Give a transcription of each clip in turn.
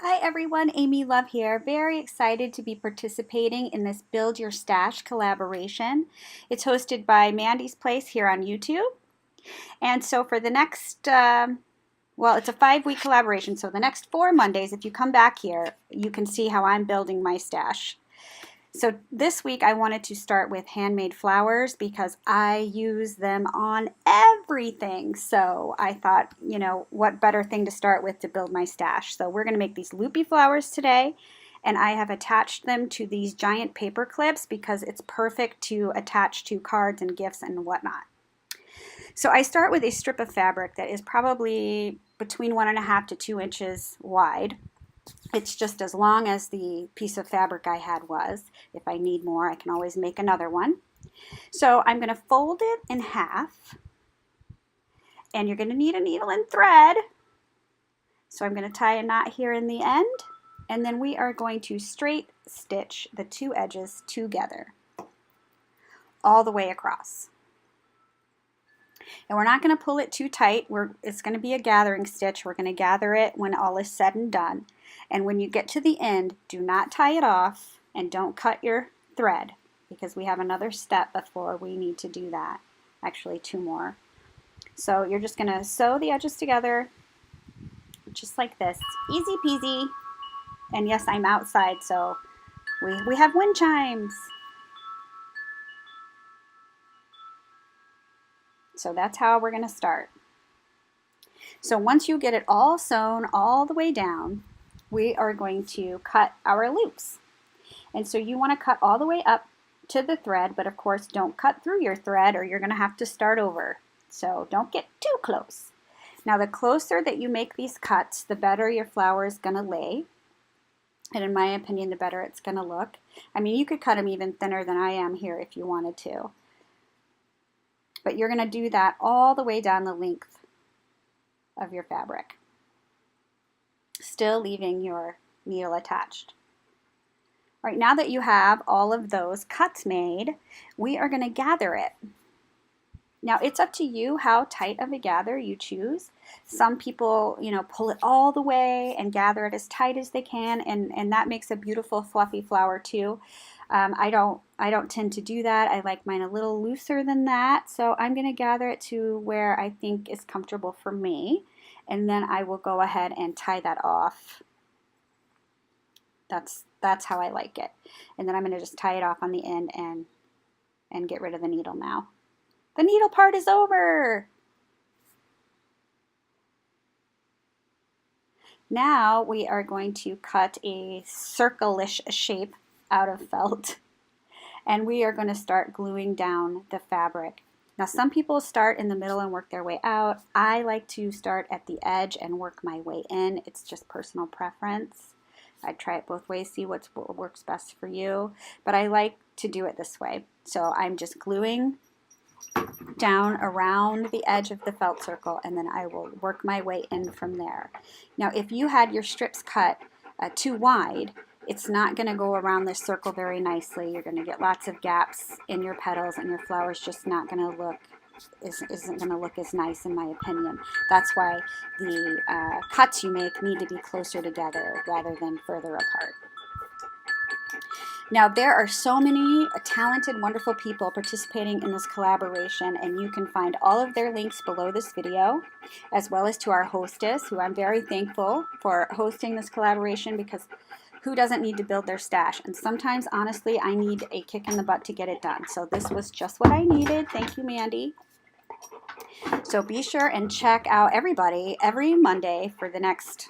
Hi everyone, Amy Love here. Very excited to be participating in this Build Your Stash collaboration. It's hosted by Mandie's Place here on YouTube. And so for the next, it's a 5-week collaboration. So the next 4 Mondays, if you come back here, you can see how I'm building my stash. So this week I wanted to start with handmade flowers because I use them on everything. So I thought, what better thing to start with to build my stash. So we're going to make these loopy flowers today. And I have attached them to these giant paper clips because it's perfect to attach to cards and gifts and whatnot. So I start with a strip of fabric that is probably between 1.5 to 2 inches wide. It's just as long as the piece of fabric I had was. If I need more, I can always make another one. So I'm going to fold it in half, and you're going to need a needle and thread. So I'm going to tie a knot here in the end, and then we are going to straight stitch the 2 edges together all the way across. And we're not going to pull it too tight. It's going to be a gathering stitch. We're going to gather it when all is said and done. And when you get to the end, do not tie it off and don't cut your thread because we have another step before we need to do that. Actually, 2 more. So you're just going to sew the edges together just like this. Easy peasy. And yes, I'm outside, so we have wind chimes. So that's how we're going to start. So once you get it all sewn all the way down, we are going to cut our loops. And so you want to cut all the way up to the thread, but of course don't cut through your thread or you're going to have to start over. So don't get too close. Now the closer that you make these cuts, the better your flower is going to lay. And in my opinion, the better it's going to look. I mean, you could cut them even thinner than I am here if you wanted to. But you're going to do that all the way down the length of your fabric, still leaving your needle attached. All right, now that you have all of those cuts made, we are going to gather it. Now it's up to you how tight of a gather you choose. Some people, pull it all the way and gather it as tight as they can, and that makes a beautiful fluffy flower too. I don't tend to do that. I like mine a little looser than that. So I'm going to gather it to where I think is comfortable for me. And then I will go ahead and tie that off. That's how I like it. And then I'm going to just tie it off on the end and get rid of the needle now. The needle part is over. Now we are going to cut a circle-ish shape out of felt, and we are going to start gluing down the fabric. Now some people start in the middle and work their way out. I like to start at the edge and work my way in. It's just personal preference. I'd try it both ways, see what works best for you, but I like to do it this way. So I'm just gluing down around the edge of the felt circle, and then I will work my way in from there. Now if you had your strips cut too wide, it's not going to go around this circle very nicely. You're going to get lots of gaps in your petals, and your flower's just not going to look, isn't going to look as nice in my opinion. That's why the cuts you make need to be closer together rather than further apart. Now there are so many talented, wonderful people participating in this collaboration, and you can find all of their links below this video, as well as to our hostess, who I'm very thankful for hosting this collaboration, because who doesn't need to build their stash? And sometimes, honestly, I need a kick in the butt to get it done. So this was just what I needed. Thank you, Mandie. So be sure and check out everybody every Monday for the next,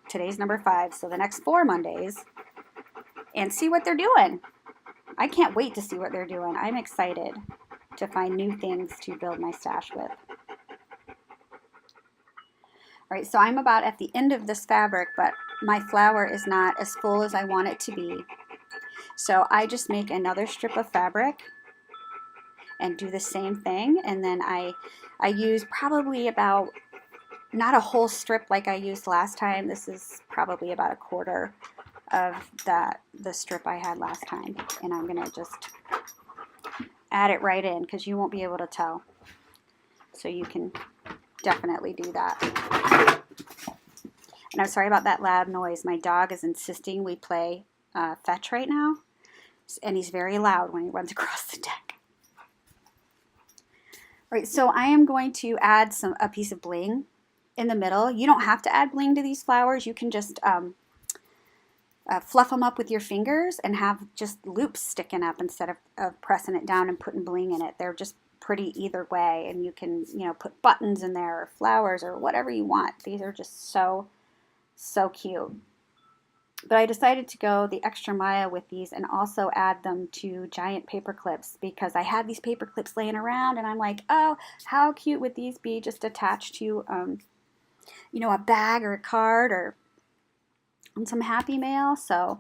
today's number 5, so the next 4 Mondays, and see what they're doing. I can't wait to see what they're doing. I'm excited to find new things to build my stash with. All right, so I'm about at the end of this fabric, but my flower is not as full as I want it to be. So I just make another strip of fabric and do the same thing, and then I use probably about, not a whole strip like I used last time. This is probably about a quarter of the strip I had last time, and I'm gonna just add it right in because you won't be able to tell. So you can definitely do that. And I'm sorry about that loud noise. My dog is insisting we play fetch right now, and he's very loud when he runs across the deck. All right, so I am going to add a piece of bling in the middle. You don't have to add bling to these flowers. You can just fluff them up with your fingers and have just loops sticking up instead of pressing it down and putting bling in it. They're just pretty either way, and you can, you know, put buttons in there or flowers or whatever you want. These are just so cute. But I decided to go the extra mile with these and also add them to giant paper clips, because I had these paper clips laying around and I'm like, oh, how cute would these be just attached to, you know, a bag or a card or on some Happy Mail. So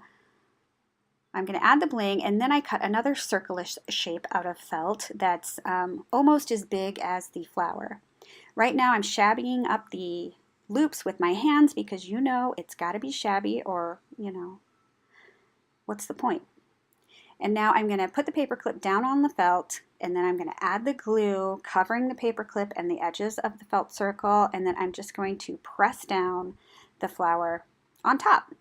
I'm going to add the bling, and then I cut another circle-ish shape out of felt that's almost as big as the flower. Right now I'm shabbying up the loops with my hands because, you know, it's got to be shabby or, you know, what's the point? And now I'm going to put the paper clip down on the felt, and then I'm going to add the glue covering the paper clip and the edges of the felt circle, and then I'm just going to press down the flower on top.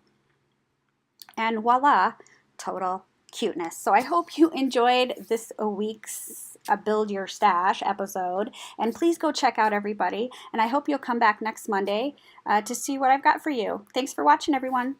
And voila, total cuteness. So I hope you enjoyed this week's Build Your Stash episode, and please go check out everybody, and I hope you'll come back next Monday to see what I've got for you. Thanks for watching, everyone.